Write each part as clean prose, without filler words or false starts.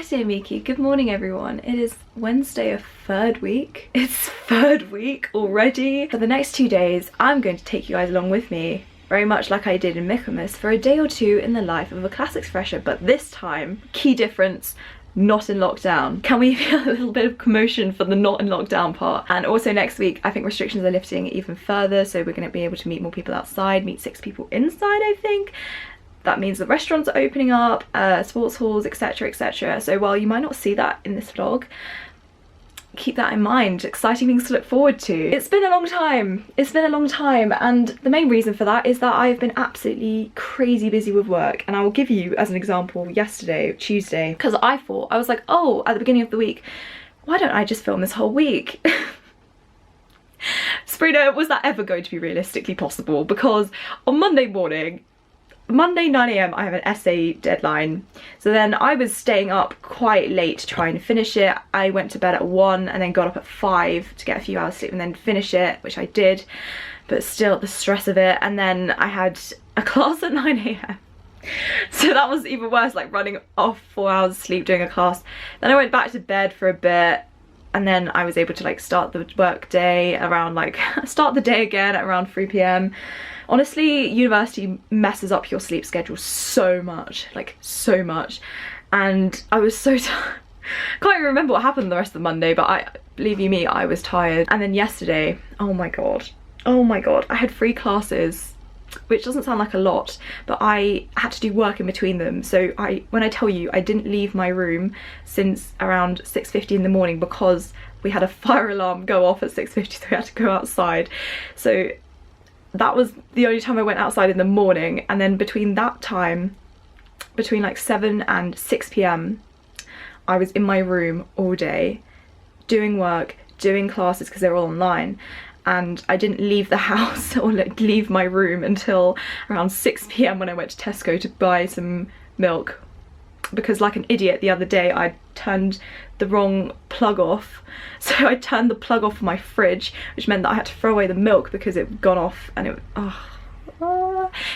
Buonasera amici, good morning everyone. It is Wednesday of third week. It's third week already. For the next 2 days, I'm going to take you guys along with me, very much like I did in Michaelmas, for a day or two in the life of a classics fresher, but this time, key difference, not in lockdown. Can we feel a little bit of commotion for the not in lockdown part? And also next week, I think restrictions are lifting even further, so we're going to be able to meet more people outside, meet 6 people inside, I think. That means the restaurants are opening up, sports halls, etc, etc. So while you might not see that in this vlog, keep that in mind. Exciting things to look forward to. It's been a long time. It's been a long time, and the main reason for that is that I've been absolutely crazy busy with work. And I will give you as an example yesterday, Tuesday, because I was like, oh, at the beginning of the week, why don't I just film this whole week? Sabrina, was that ever going to be realistically possible? Because on Monday 9 AM, I have an essay deadline. So then I was staying up quite late to try and finish it. I went to bed at 1 and then got up at 5 to get a few hours sleep and then finish it, which I did, but still the stress of it. And then I had a class at 9 AM. So that was even worse, like running off 4 hours of sleep doing a class. Then I went back to bed for a bit, and then I was able to like start the work day around start the day again at around 3 PM. Honestly, university messes up your sleep schedule so much, like so much. And I was so tired. Can't even remember what happened the rest of Monday, but believe you me, I was tired. And then yesterday, oh my god, I had 3 classes, which doesn't sound like a lot, but I had to do work in between them. So when I tell you I didn't leave my room since around 6:50 in the morning because we had a fire alarm go off at 6:50, so we had to go outside. So that was the only time I went outside in the morning, and then between that time, between like 7 and 6 PM, I was in my room all day doing work, doing classes because they were all online, and I didn't leave the house or like leave my room until around 6 PM when I went to Tesco to buy some milk, because like an idiot the other day I turned the wrong plug off. So I turned the plug off my fridge, which meant that I had to throw away the milk because it had gone off, and it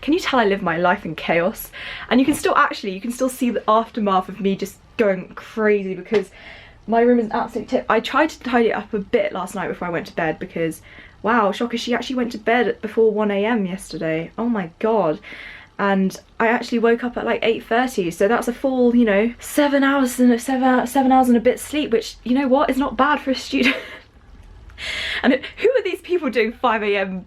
can you tell I live my life in chaos? And you can still see the aftermath of me just going crazy because my room is an absolute tip. I tried to tidy it up a bit last night before I went to bed because, wow, shocker, she actually went to bed before 1 AM yesterday. Oh my god. And I actually woke up at like 8:30, so that's a full, you know, 7 hours and 7 hours and a bit sleep, which, you know what, is not bad for a student. And who are these people doing 5 AM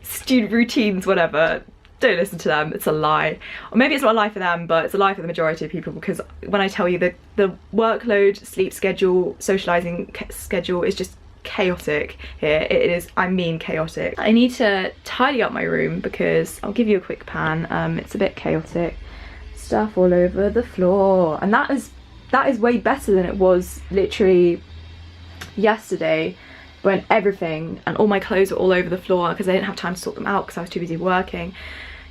student routines, whatever? Don't listen to them, it's a lie. Or maybe it's not a lie for them, but it's a lie for the majority of people, because when I tell you the workload, sleep schedule, socialising schedule is just chaotic here. It is, I mean chaotic. I need to tidy up my room because I'll give you a quick pan. It's a bit chaotic, stuff all over the floor, and that is way better than it was literally yesterday when everything and all my clothes were all over the floor because I didn't have time to sort them out because I was too busy working.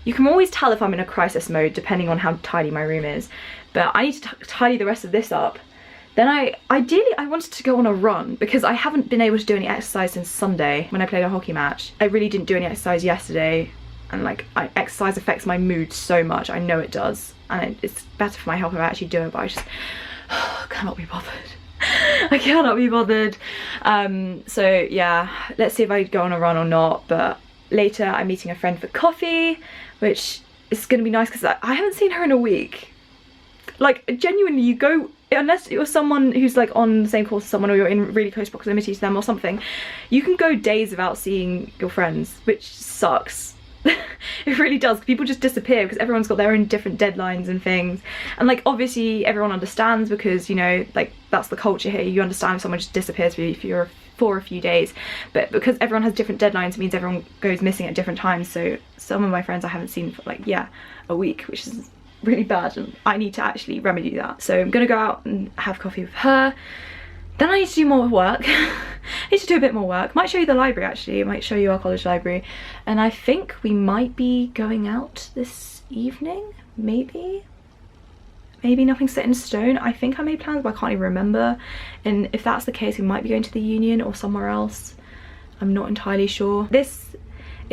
You can always tell if I'm in a crisis mode depending on how tidy my room is, but I need to tidy the rest of this up. Then ideally I wanted to go on a run because I haven't been able to do any exercise since Sunday when I played a hockey match. I really didn't do any exercise yesterday, and like exercise affects my mood so much. I know it does, and it's better for my health if I actually do it, but I just cannot be bothered. I cannot be bothered. So yeah, let's see if I go on a run or not. But later I'm meeting a friend for coffee, which is going to be nice because I haven't seen her in a week. Like genuinely, you go, unless you're someone who's like on the same course as someone or you're in really close proximity to them or something, you can go days without seeing your friends, which sucks. It really does. People just disappear because everyone's got their own different deadlines and things, and like obviously everyone understands because, you know, like that's the culture here. You understand if someone just disappears for a few days, but because everyone has different deadlines, it means everyone goes missing at different times. So some of my friends I haven't seen for like, yeah, a week, which is really bad, and I need to actually remedy that. So I'm gonna go out and have coffee with her. Then I need to do more work. I need to do a bit more work. Might show you the library actually. I might show you our college library. And I think we might be going out this evening, maybe. Maybe nothing's set in stone. I think I made plans, but I can't even remember. And if that's the case, we might be going to the Union or somewhere else. I'm not entirely sure. This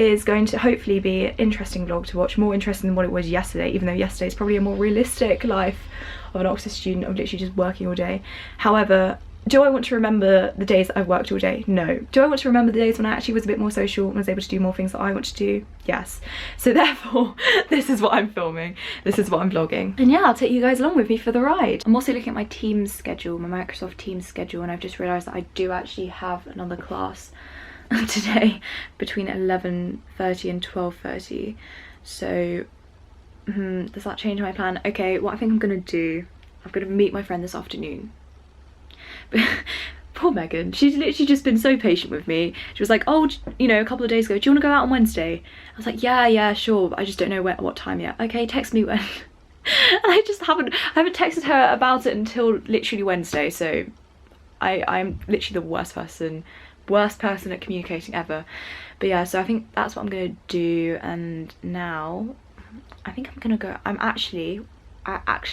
is going to hopefully be an interesting vlog to watch, more interesting than what it was yesterday, even though yesterday is probably a more realistic life of an Oxford student of literally just working all day. However, do I want to remember the days that I've worked all day? No. Do I want to remember the days when I actually was a bit more social and was able to do more things that I want to do? Yes. So therefore, this is what I'm filming. This is what I'm vlogging. And yeah, I'll take you guys along with me for the ride. I'm also looking at my Teams schedule, my Microsoft Teams schedule, and I've just realised that I do actually have another class today between 11:30 and 12:30. So, does that change my plan? Okay, what I think I'm going to do, I'm going to meet my friend this afternoon. Poor Megan, she's literally just been so patient with me. She was like, oh, you know, a couple of days ago, do you want to go out on Wednesday? I was like, yeah, sure, but I just don't know what time yet. Okay, text me when. And I haven't texted her about it until literally Wednesday, so I'm literally the worst person at communicating ever. But yeah, so I think that's what I'm gonna do. And now I think I'm gonna go, I actually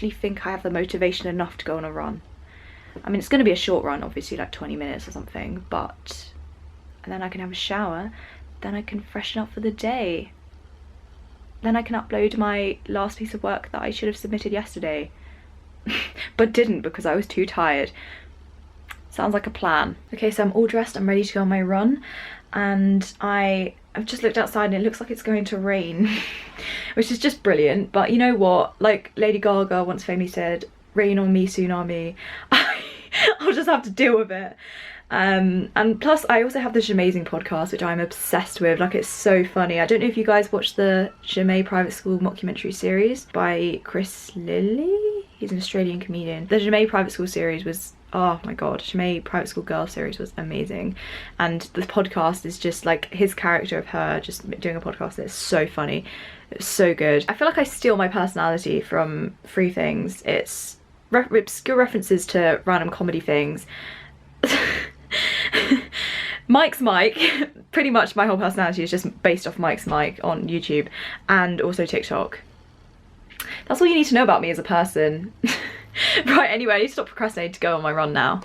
think I have the motivation enough to go on a run. I mean, it's going to be a short run, obviously, like 20 minutes or something, but and then I can have a shower, then I can freshen up for the day, then I can upload my last piece of work that I should have submitted yesterday but didn't because I was too tired. Sounds like a plan. Okay, so I'm all dressed, I'm ready to go on my run, and I've just looked outside and it looks like it's going to rain which is just brilliant. But you know what, like Lady Gaga once famously said, rain on me, tsunami. I'll just have to deal with it. And plus I also have the Jamazing podcast, which I'm obsessed with. Like, it's so funny. I don't know if you guys watched the Jamay Private School mockumentary series by Chris Lilly. He's an Australian comedian. The Jamay Private School series was, oh my god, Jamay Private School Girl series was amazing. And the podcast is just like his character of her just doing a podcast. It's so funny. It's so good. I feel like I steal my personality from Three Things. It's obscure references to random comedy things. Mike's Mike, pretty much my whole personality is just based off Mike's Mike on YouTube and also TikTok. That's all you need to know about me as a person. Right, anyway, I need to stop procrastinating to go on my run now.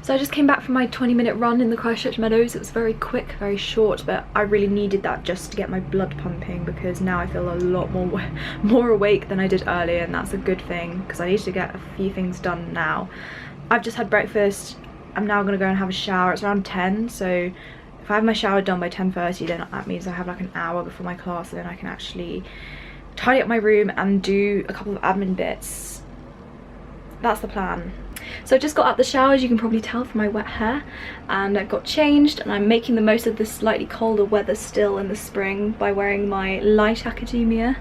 So I just came back from my 20-minute run in the Christchurch Meadows. It was very quick, very short, but I really needed that just to get my blood pumping, because now I feel a lot more awake than I did earlier, and that's a good thing because I need to get a few things done now. I've just had breakfast. I'm now gonna go and have a shower. It's around 10, so if I have my shower done by 10:30, then that means I have like an hour before my class, and then I can actually tidy up my room and do a couple of admin bits. That's the plan. So I just got out the shower, as you can probably tell from my wet hair, and I've got changed, and I'm making the most of this slightly colder weather still in the spring by wearing my light academia.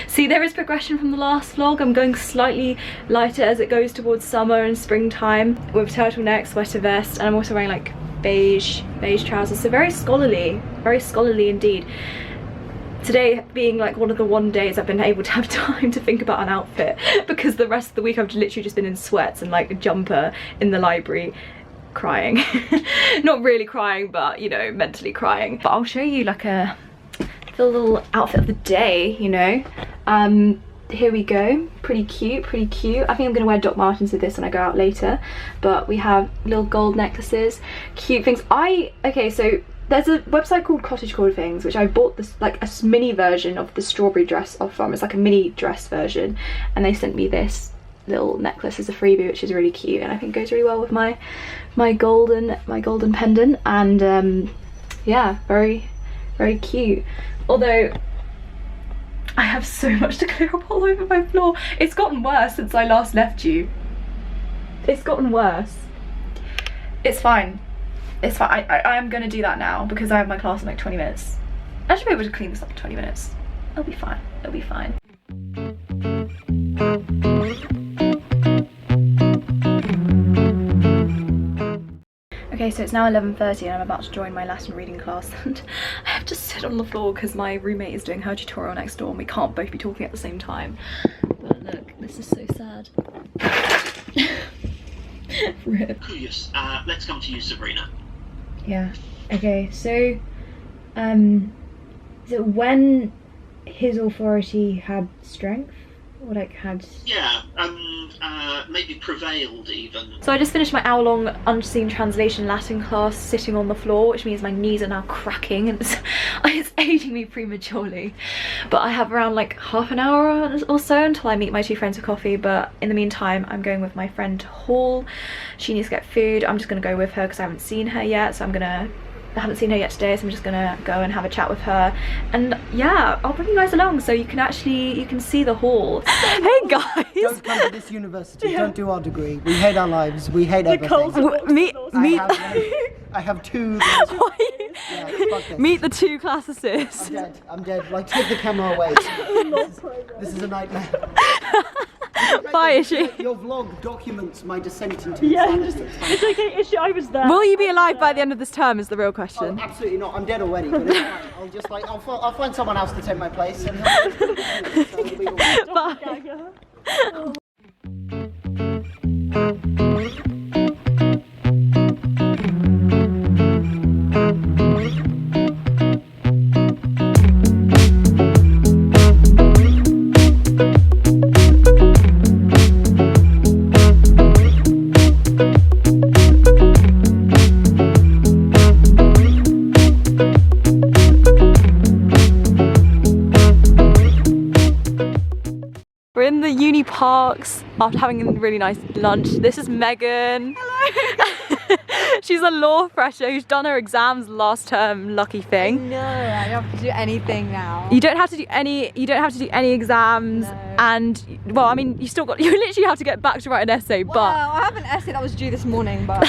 See, there is progression from the last vlog. I'm going slightly lighter as it goes towards summer and springtime, with turtleneck, sweater vest, and I'm also wearing like beige trousers, so very scholarly indeed. Today being like one of the days I've been able to have time to think about an outfit, because the rest of the week I've literally just been in sweats and like a jumper in the library crying. Not really crying, but you know, mentally crying. But I'll show you like the little outfit of the day, you know. Here we go. Pretty cute. I think I'm gonna wear Doc Martens with this when I go out later. But we have little gold necklaces, cute things. Okay, so there's a website called Cottage Core Things, which I bought this like a mini version of the strawberry dress off from. It's like a mini dress version, and they sent me this little necklace as a freebie, which is really cute, and I think goes really well with my golden pendant. And yeah, very cute. Although I have so much to clear up all over my floor. It's gotten worse since I last left you. It's gotten worse. It's fine. It's fine. I am gonna do that now because I have my class in like 20 minutes. I should be able to clean this up in 20 minutes. It'll be fine. It'll be fine. Okay, so it's now 11:30 and I'm about to join my Latin reading class, and I have to sit on the floor because my roommate is doing her tutorial next door and we can't both be talking at the same time. But look, this is so sad. Rip. Yes, let's come to you, Sabrina. Yeah, okay, so Is it when his authority had strength? Or like had... Yeah, maybe prevailed even. So I just finished my hour-long unseen translation Latin class sitting on the floor, which means my knees are now cracking and it's aging me prematurely. But I have around like half an hour or so until I meet my 2 friends for coffee, but in the meantime I'm going with my friend to Hall. She needs to get food. I'm just gonna go with her because I haven't seen her yet, so I haven't seen her yet today, so I'm just gonna go and have a chat with her, and yeah, I'll bring you guys along so you can see the hall. Hey guys! Don't come to this university, don't do our degree. We hate our lives, we hate everything. Meet I have 2. Meet the 2 classicists. I'm dead. Like, take the camera away. This is a nightmare. Bye, Ishi. Your vlog documents my descent into insanity. It's okay, Ishi, I was there. Will you be alive by the end of this term is the real question. Oh, absolutely not. I'm dead already. But it's fine. I'll just like I'll find someone else to take my place. And so it'll be all right. Bye. We're in the uni parks after having a really nice lunch. This is Megan. Hello. She's a law fresher who's done her exams last term. Lucky thing. No, I don't have to do anything now. You don't have to do any. You don't have to do any exams. No. And well, I mean, you literally have to get back to write an essay. Well, but I have an essay that was due this morning, but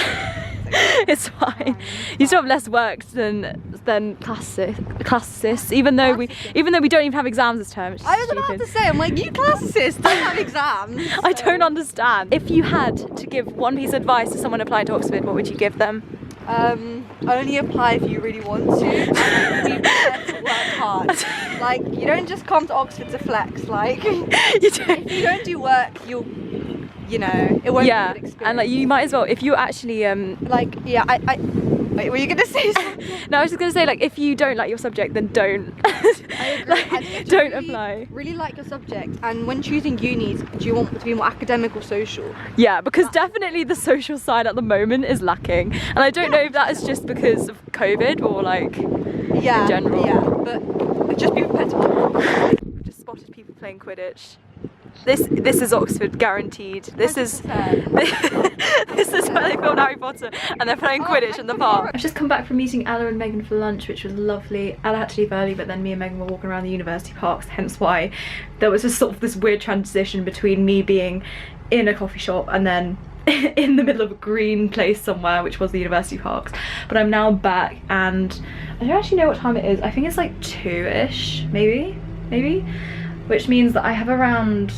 it's fine. You still have less work than classicists, even though we don't even have exams this term. I was about to say, I'm like, you classicists don't have exams. I don't understand. If you had to give one piece of advice to someone applying to Oxford, what would you give them? Only apply if you really want to, and be prepared to work hard. Like, you don't just come to Oxford to flex. Like, if you don't do work, you know, it won't be a good experience. And like you might as well, if you actually like, yeah, wait, were you gonna say something? No, I was just gonna say, like, if you don't like your subject, then don't. I agree. Like, don't apply. Really like your subject, and when choosing unis, do you want to be more academic or social? Yeah, because definitely the social side at the moment is lacking, and I don't know if that is just because of COVID or like in general. Yeah, but just be prepared to. Just spotted people playing Quidditch. This is Oxford, guaranteed. This is where they filmed Harry Potter, and they're playing Quidditch in the park. I've just come back from meeting Ella and Megan for lunch, which was lovely. Ella had to leave early, but then me and Megan were walking around the university parks, hence why there was just sort of this weird transition between me being in a coffee shop and then in the middle of a green place somewhere, which was the university parks. But I'm now back, and I don't actually know what time it is. I think it's like 2-ish, maybe, which means that I have around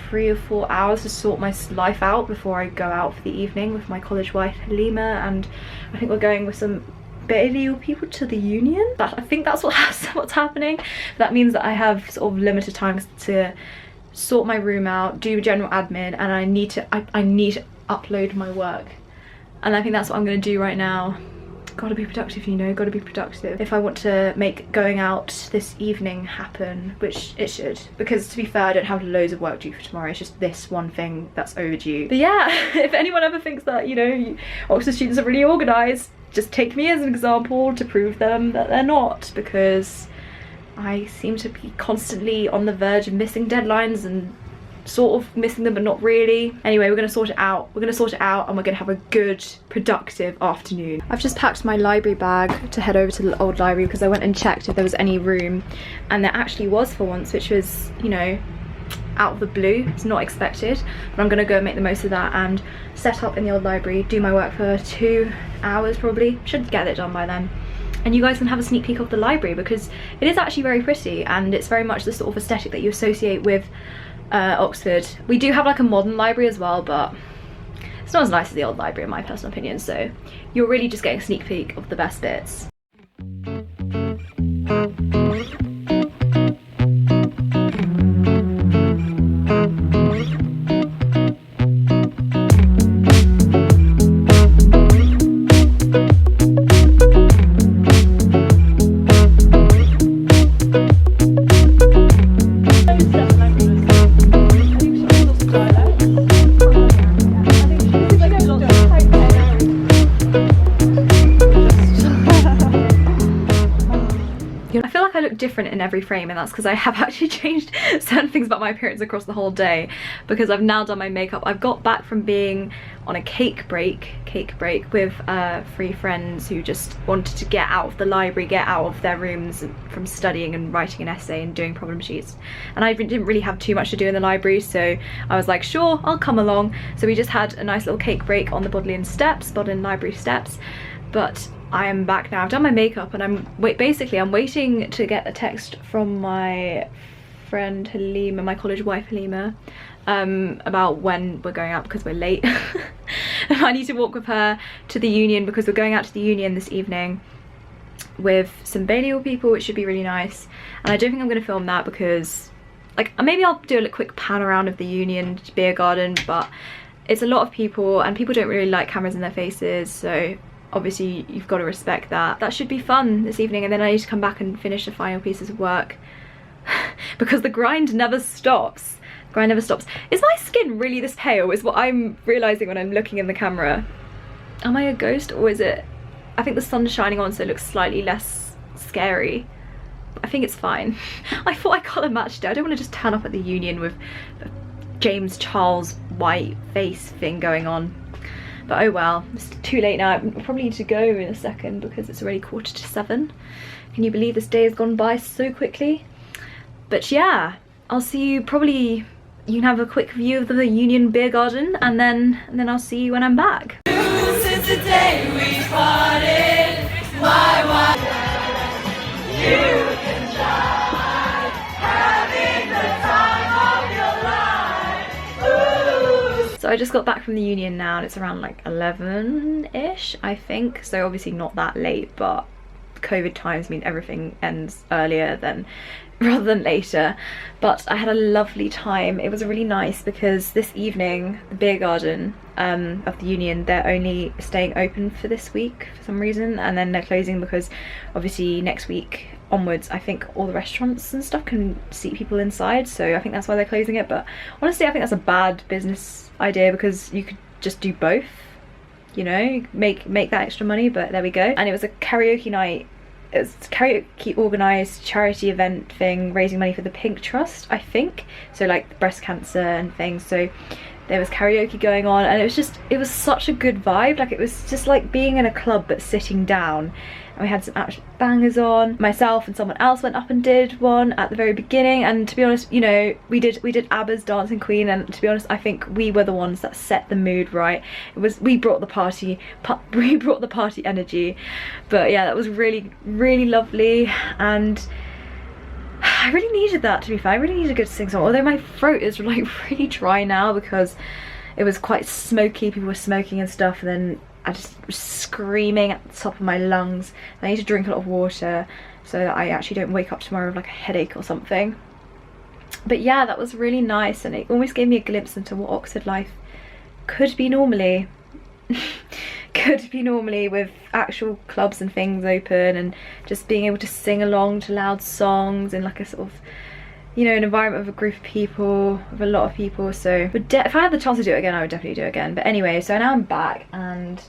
3 or 4 hours to sort my life out before I go out for the evening with my college wife Halima, and I think we're going with some illegal people to the union. I think that's what's happening. That means that I have sort of limited time to sort my room out, do general admin, and I need to upload my work, and I think that's what I'm going to do right now. Gotta be productive, you know, gotta be productive if I want to make going out this evening happen, which it should, because to be fair, I don't have loads of work due for tomorrow. It's just this one thing that's overdue. But yeah, if anyone ever thinks that, you know, Oxford students are really organised, just take me as an example to prove them that they're not, because I seem to be constantly on the verge of missing deadlines and sort of missing them but not really. Anyway, we're gonna sort it out and we're gonna have a good productive afternoon. I've just packed my library bag to head over to the old library because I went and checked if there was any room, and there actually was for once, which was, you know, out of the blue. It's not expected, but I'm gonna go and make the most of that and set up in the old library, do my work for 2 hours probably. Should get it done by then. And you guys can have a sneak peek of the library because it is actually very pretty, and it's very much the sort of aesthetic that you associate with Oxford. We do have like a modern library as well, but it's not as nice as the old library in my personal opinion, so you're really just getting a sneak peek of the best bits. look different in every frame, and that's because I have actually changed certain things about my appearance across the whole day, because I've now done my makeup. I've got back from being on a cake break with 3 friends who just wanted to get out of the library, get out of their rooms from studying and writing an essay and doing problem sheets. And I didn't really have too much to do in the library, so I was like, sure, I'll come along. So we just had a nice little cake break on the Bodleian Library steps. But I am back now. I've done my makeup, and I'm waiting to get a text from my friend Halima, my college wife Halima, about when we're going out because we're late. I need to walk with her to the Union because we're going out to the Union this evening with some Balliol people, which should be really nice. And I don't think I'm going to film that because, like, maybe I'll do a quick pan around of the Union beer garden, but it's a lot of people and people don't really like cameras in their faces, so obviously you've got to respect that. That should be fun this evening, and then I need to come back and finish the final pieces of work because the grind never stops. Is my skin really this pale is what I'm realising when I'm looking in the camera. Am I a ghost, or is it, I think the sun's shining on so it looks slightly less scary. I think it's fine. I thought I colour matched it. I don't want to just turn up at the Union with a James Charles white face thing going on. But oh well, it's too late now. I probably need to go in a second because it's already 7:15. Can you believe this day has gone by so quickly? But yeah, I'll see you probably, you can have a quick view of the Union beer garden, and then I'll see you when I'm back. Since the day we parted, my wife, you can try having the time of your life. Ooh. So I just got back from the Union now, and it's around like 11-ish, I think. So obviously not that late, but COVID times mean everything ends earlier rather than later. But I had a lovely time. It was really nice because this evening the beer garden of the Union, they're only staying open for this week for some reason, and then they're closing because obviously next week onwards I think all the restaurants and stuff can seat people inside, so I think that's why they're closing it. But honestly I think that's a bad business idea because you could just do both, you know, make that extra money. But there we go. And it was a karaoke night. It was a karaoke organised charity event thing, raising money for the Pink Trust, I think, so like breast cancer and things. So there was karaoke going on, and it was such a good vibe. Like, it was just like being in a club but sitting down, and we had some absolute bangers on. Myself and someone else went up and did one at the very beginning, and to be honest, you know, we did ABBA's Dancing Queen, and to be honest I think we were the ones that set the mood right. We brought the party energy. But yeah, that was really, really lovely, and I really needed that, to be fair. I really needed a good sing song, although my throat is like really dry now because it was quite smoky, people were smoking and stuff, and then I just was screaming at the top of my lungs. I need to drink a lot of water so that I actually don't wake up tomorrow with like a headache or something. But yeah, that was really nice, and it almost gave me a glimpse into what Oxford life could be normally. With actual clubs and things open, and just being able to sing along to loud songs in like a sort of, you know, an environment of a group of people, of a lot of people. So if I had the chance to do it again, I would definitely do it again. But anyway, so now I'm back, and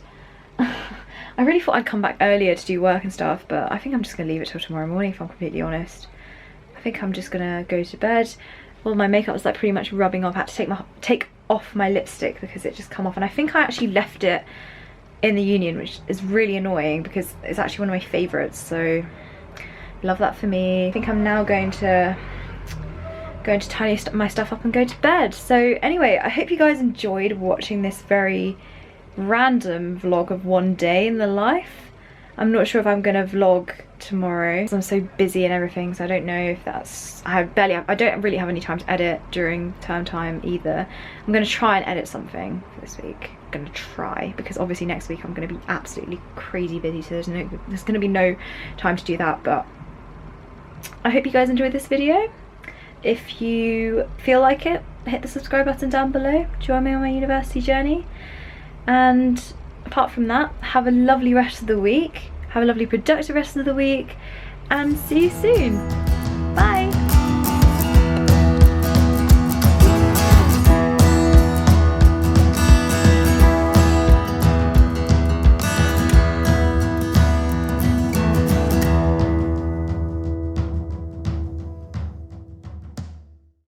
I really thought I'd come back earlier to do work and stuff, but I think I'm just gonna leave it till tomorrow morning, if I'm completely honest. I think I'm just gonna go to bed. All my makeup was like pretty much rubbing off. I had to take off my lipstick because it just come off, and I think I actually left it in the Union, which is really annoying because it's actually one of my favourites, so love that for me. I think I'm now going to tidy my stuff up and go to bed. So anyway, I hope you guys enjoyed watching this very random vlog of one day in the life. I'm not sure if I'm gonna vlog tomorrow because I'm so busy and everything, so I don't know if that's, I don't really have any time to edit during term time either. I'm gonna try and edit something for this week. I'm gonna try, because obviously next week I'm gonna be absolutely crazy busy, so there's gonna be no time to do that. But I hope you guys enjoyed this video. If you feel like it, hit the subscribe button down below, join me on my university journey, and apart from that, have a lovely rest of the week, have a lovely productive rest of the week, and see you soon. Bye.